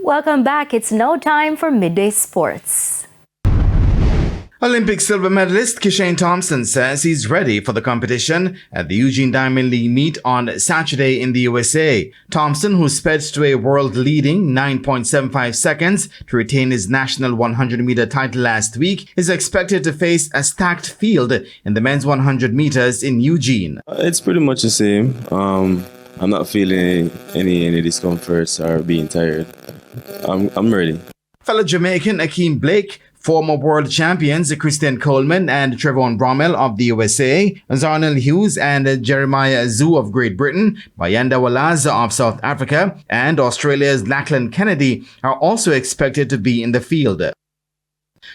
Welcome back. It's now time for Midday Sports. Olympic silver medalist Kishane Thompson says he's ready for the competition at the Eugene Diamond League meet on Saturday in the USA. Thompson, who sped to a world-leading 9.75 seconds to retain his national 100-meter title last week, is expected to face a stacked field in the men's 100 meters in Eugene. It's pretty much the same. I'm not feeling any discomforts or being tired. I'm ready. Fellow Jamaican Akeem Blake, former world champions Christian Coleman and Trevon Bromell of the USA, Zarnell Hughes and Jeremiah Azu of Great Britain, Bayanda Walaza of South Africa, and Australia's Lachlan Kennedy are also expected to be in the field.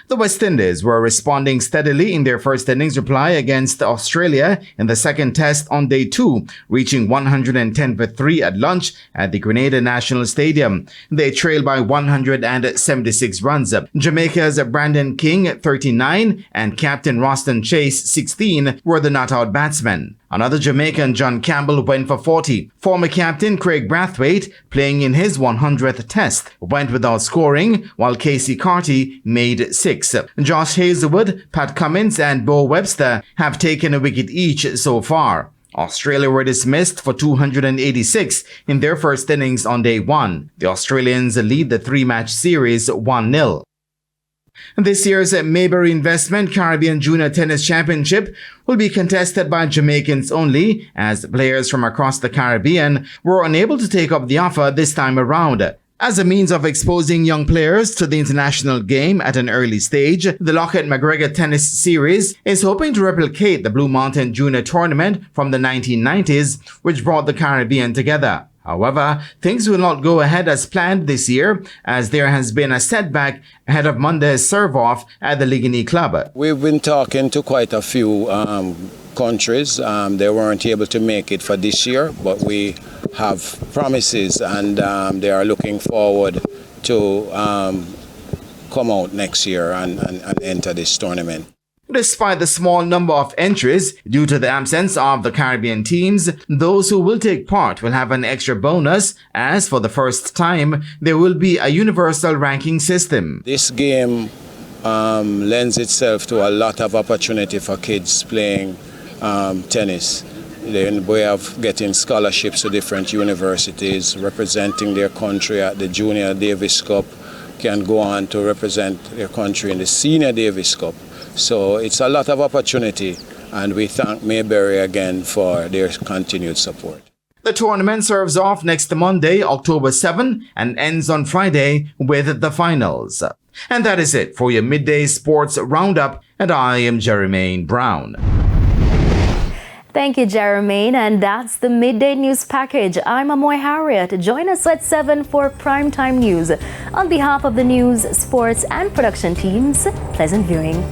The West Indies were responding steadily in their first innings reply against Australia in the second test on day 2, reaching 110 for 3 at lunch at the Grenada National Stadium. They trailed by 176 runs. Jamaica's Brandon King, 39, and Captain Roston Chase, 16, were the not-out batsmen. Another Jamaican, John Campbell, went for 40. Former captain Craig Brathwaite, playing in his 100th test, went without scoring, while Casey Carty made 6. Josh Hazelwood, Pat Cummins and Bo Webster have taken a wicket each so far. Australia were dismissed for 286 in their first innings on day 1. The Australians lead the 3-match series 1-0. This year's Mayberry Investment Caribbean Junior Tennis Championship will be contested by Jamaicans only, as players from across the Caribbean were unable to take up the offer this time around. As a means of exposing young players to the international game at an early stage, the Lockett McGregor Tennis Series is hoping to replicate the Blue Mountain Junior Tournament from the 1990s, which brought the Caribbean together. However, things will not go ahead as planned this year, as there has been a setback ahead of Monday's serve-off at the Ligony Club. We've been talking to quite a few countries. They weren't able to make it for this year, but we have promises, and they are looking forward to come out next year and enter this tournament. Despite the small number of entries due to the absence of the Caribbean teams, those who will take part will have an extra bonus, as for the first time, there will be a universal ranking system. This game lends itself to a lot of opportunity for kids playing tennis. They way of getting scholarships to different universities, representing their country at the Junior Davis Cup, can go on to represent their country in the Senior Davis Cup. So it's a lot of opportunity, and we thank Mayberry again for their continued support. The tournament serves off next Monday, October 7, and ends on Friday with the finals. And that is it for your Midday Sports Roundup, and I am Jermaine Brown. Thank you, Jermaine. And that's the Midday News Package. I'm Amoy Harriet. Join us at 7 for Primetime News. On behalf of the news, sports, and production teams, pleasant viewing.